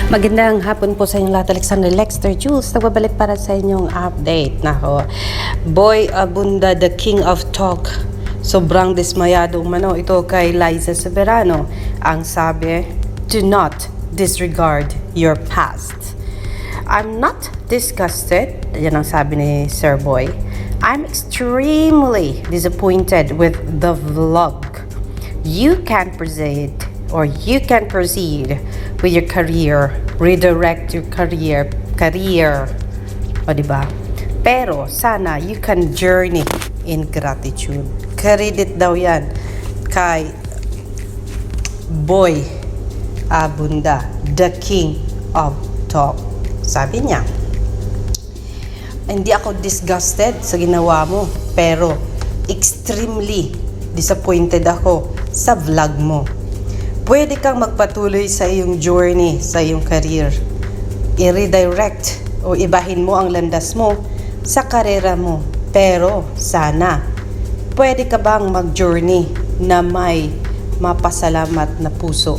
Magandang hapon po sa inyong lahat. Alexander Lexter Jules, nagbabalik para sa inyong update. Nako, Boy Abunda, the king of talk. Sobrang dismayado umano ito kay Liza Soberano. Ang sabi, do not disregard your past. I'm not disgusted, yan ang sabi ni Sir Boy. I'm extremely disappointed with the vlog. You can proceed with your career, redirect your career. O diba? Pero sana you can journey in gratitude. Credit daw yan kay Boy Abunda, the king of talk. Sabi niya, hindi ako disgusted sa ginawa mo, pero extremely disappointed ako sa vlog mo. Pwede kang magpatuloy sa iyong journey, sa iyong career. I-redirect o ibahin mo ang landas mo sa karera mo. Pero sana, pwede ka bang mag-journey na may mapasalamat na puso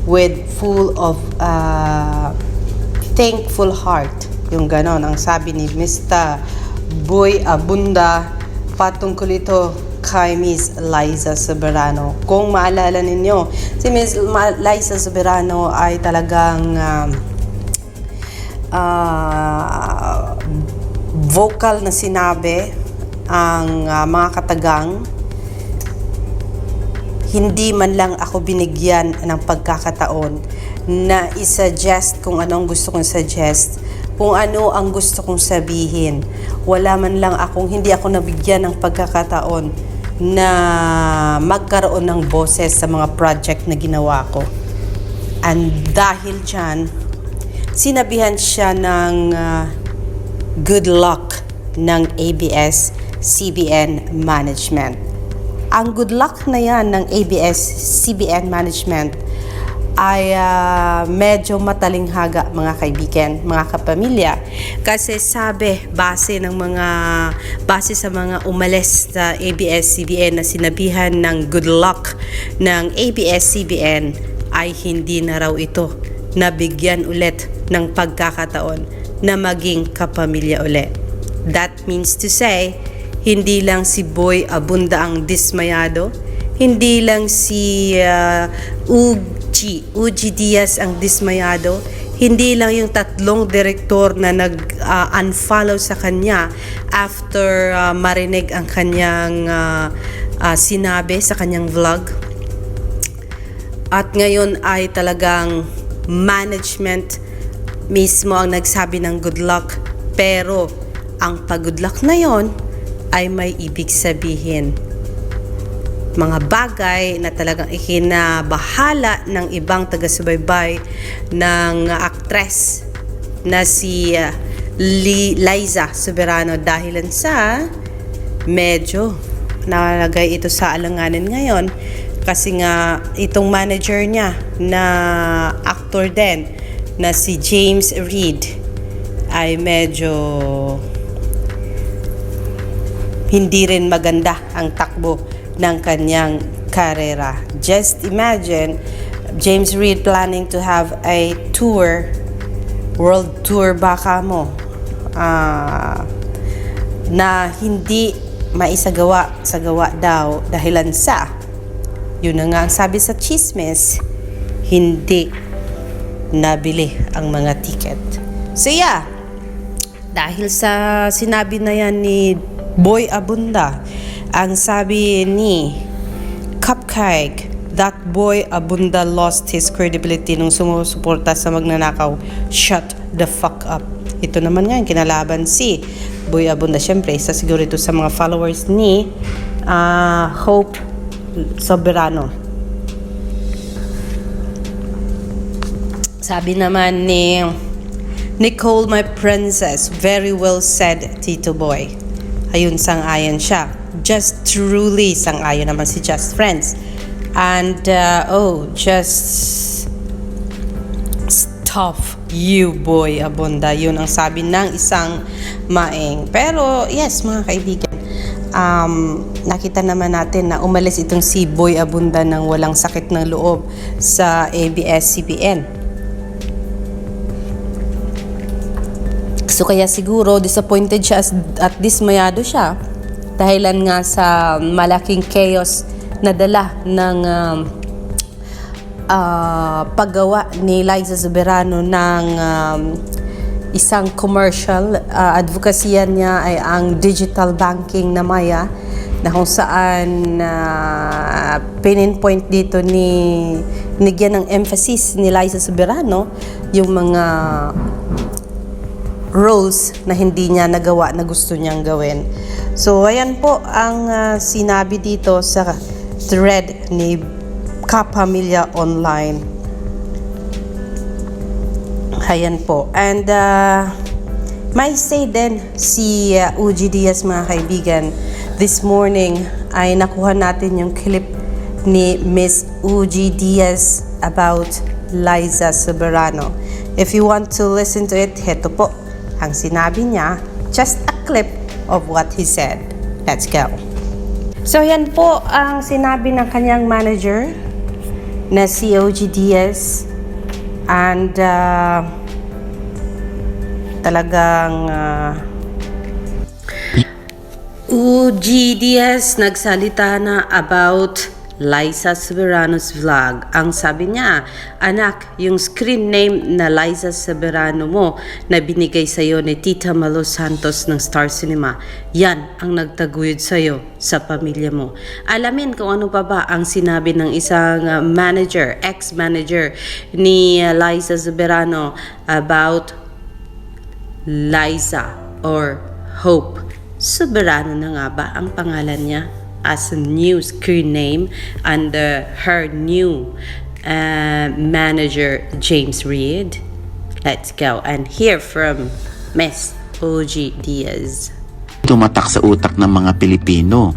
with full of thankful heart. Yung ganon, ang sabi ni Mr. Boy Abunda patungkol ito kay Miss Liza Soberano. Kung maalala ninyo, si Miss Liza Soberano ay talagang vocal na sinabi ang mga katagang. Hindi man lang ako binigyan ng pagkakataon na i-suggest kung anong gusto kong suggest, kung ano ang gusto kong sabihin. Wala man lang hindi ako nabigyan ng pagkakataon na magkaroon ng boses sa mga project na ginawa ko. And dahil dyan, sinabihan siya ng good luck ng ABS-CBN management. Ang good luck na yan ng ABS-CBN management ay medyo matalinghaga, mga kaibigan, mga kapamilya, kasi sabi base sa mga umalis sa ABS-CBN na sinabihan ng good luck ng ABS-CBN ay hindi na raw ito nabigyan ulit ng pagkakataon na maging kapamilya ulit. That means to say, hindi lang si Boy Abunda ang dismayado, hindi lang si Uji Diaz ang dismayado, hindi lang yung tatlong direktor na nag-unfollow sa kanya after marinig ang kanyang sinabi sa kanyang vlog. At ngayon ay talagang management mismo ang nagsabi ng good luck, pero ang pag-good luck na yon ay may ibig sabihin. Mga bagay na talagang ikinabahala ng ibang taga-subaybay ng aktres na si Liza Soberano, dahilan sa medyo nalagay ito sa alanganin ngayon kasi nga itong manager niya na actor din na si James Reid ay medyo hindi rin maganda ang takbo ng kanyang karera. Just imagine, James Reid planning to have a tour, world tour baka mo, na hindi maisagawa daw dahilan sa, yun na nga ang sabi sa chismis, hindi nabili ang mga ticket. So yeah, dahil sa sinabi na yan ni Boy Abunda, ang sabi ni Cupcake, that Boy Abunda lost his credibility nung sumusuporta sa magnanakaw. Shut the fuck up. Ito naman nga, kinalaban si Boy Abunda. Siyempre, isa siguro ito sa mga followers ni Hope Soberano. Sabi naman ni Nicole, my princess, very well said, Tito Boy. Ayun, sang-ayon siya. Just truly sang-ayon naman si Just Friends. And, just stop you, Boy Abunda. Yun ang sabi ng isang maing. Pero, yes, mga kaibigan, nakita naman natin na umalis itong si Boy Abunda ng walang sakit ng loob sa ABS-CBN. So kaya siguro disappointed siya at dismayado siya dahilan nga sa malaking chaos na dala ng paggawa ni Liza Soberano ng isang commercial. Advokasya niya ay ang digital banking na Maya, na kung saan pininpoint dito nigyan ng emphasis ni Liza Soberano yung mga roles na hindi niya nagawa na gusto niyang gawin. So ayan po ang sinabi dito sa thread ni Kapamilya Online. Ayan po. And may say din si Uji Diaz, mga kaibigan. This morning ay nakuha natin yung clip ni Miss Uji Diaz about Liza Soberano. If you want to listen to it, heto po ang sinabi niya. Just a clip of what he said. Let's go. So yan po ang sinabi ng kanyang manager na si Uji Diaz. And talagang Uji Diaz nagsalita na about Liza Soberano's vlog. Ang sabi niya, anak, yung screen name na Liza Soberano mo na binigay sa'yo ni Tita Malu Santos ng Star Cinema, yan ang nagtaguyod sa'yo sa pamilya mo. Alamin kung ano pa ba ang sinabi ng isang manager, ex-manager ni Liza Soberano about Liza or Hope Soberano na nga ba ang pangalan niya as a new screen name under her new manager, James Reid. Let's go and hear from Miss Uji Diaz. Tumatak sa utak ng mga Pilipino.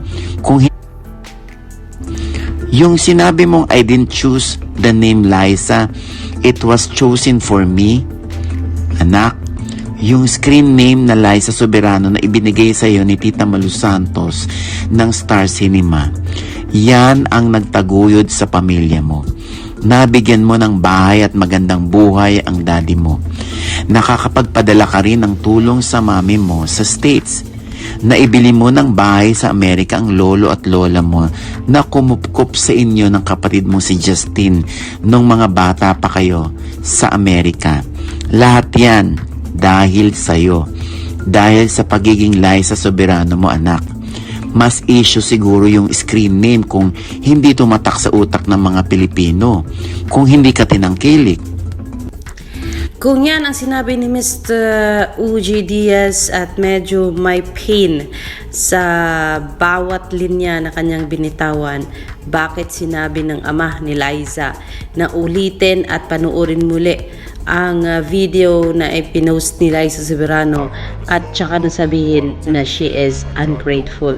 Yung sinabi mong I didn't choose the name Liza, it was chosen for me. Anak, yung screen name na Liza Soberano na ibinigay sa iyo ni Tita Malu Santos ng Star Cinema, yan ang nagtaguyod sa pamilya mo. Nabigyan mo ng bahay at magandang buhay ang daddy mo. Nakakapagpadala ka rin ng tulong sa mami mo sa States. Naibili mo ng bahay sa Amerika ang lolo at lola mo na kumupkup sa inyo ng kapatid mo si Justin nung mga bata pa kayo sa Amerika. Lahat yan dahil sa'yo. Dahil sa pagiging Liza Soberano mo, anak. Mas issue siguro yung screen name kung hindi tumatak sa utak ng mga Pilipino. Kung hindi ka tinangkilik. Kung yan ang sinabi ni Mr. Uji Diaz at medyo may pain sa bawat linya na kanyang binitawan, bakit sinabi ng ama ni Liza na ulitin at panuorin muli ang video na ipinost ni Liza Soberano at tsaka na sabihin na she is ungrateful.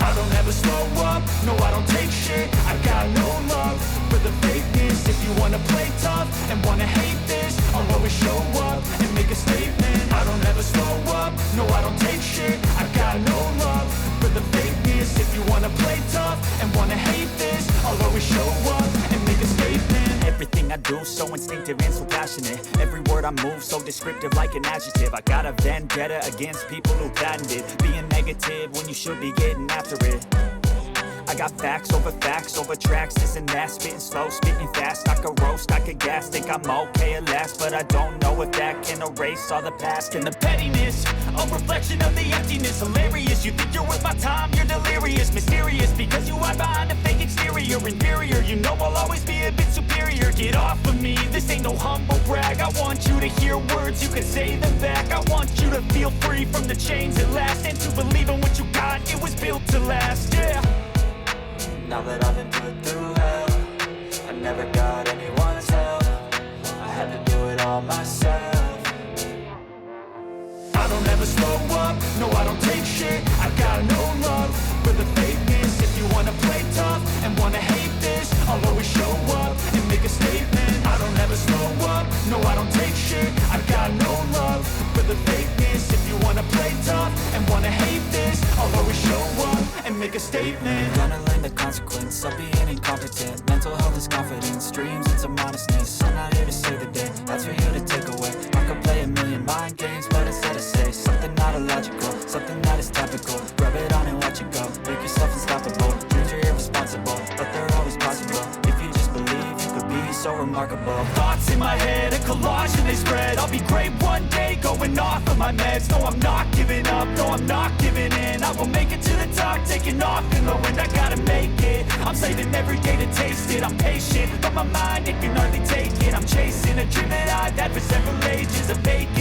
I don't ever slow up, no I don't take shit. I got no love for the fakeness. If you wanna play tough and wanna hate this, I'll always show up and make a statement. I don't ever slow up, no I don't take shit. I got no love for the fakeness. If you wanna play tough and wanna hate this, I'll always show up and make a statement. Everything I do so instinctive and so passionate. Every word I move so descriptive like an adjective. I got a vendetta against people who patented being negative when you should be getting after it. I got facts over tracks, this and that. Spitting slow, spitting fast. I could roast, I could gas. Think I'm okay at last, but I don't know if that can erase all the past. And the pettiness, a reflection of the emptiness. Hilarious, you think you're worth my time, you're delirious. Mysterious, because you hide behind a fake exterior. Inferior, you know I'll always be a bit superior. Get off of me, this ain't no humble brag. I want you to hear words, you can say them back. I want you to feel free from the chains at last, and to believe in what you got, it was built to last, yeah. Now that I've been put through hell, I never got anyone's help. I had to do it all myself. I don't ever slow up, no I don't take shit. I got no love for the fakeness. If you wanna play tough and wanna hate this, I'll always show up and make a statement. I don't ever slow up, no I don't take shit. I got no love for the fakeness. If you wanna play tough and wanna hate this, I'll always show up and make a a statement. Gonna learn the consequence of being incompetent. Mental health is confidence, dreams into modestness. I'm not here to save the day, that's for you to take away. I could play a million mind games, but instead I say something not illogical, something that is topical. Rub it on and watch it go, make yourself unstoppable. Dreams are irresponsible, but they're always possible. If you just believe, you could be so remarkable. Thoughts in my head, a collage and they spread. I'll be great one day, going off of my meds. No, I'm not giving up, no, I'm not giving in. I will make it to the top, taking off in the wind. I gotta make it, I'm saving every day to taste it. I'm patient, but my mind, it can hardly take it. I'm chasing a dream that I've had for several ages of making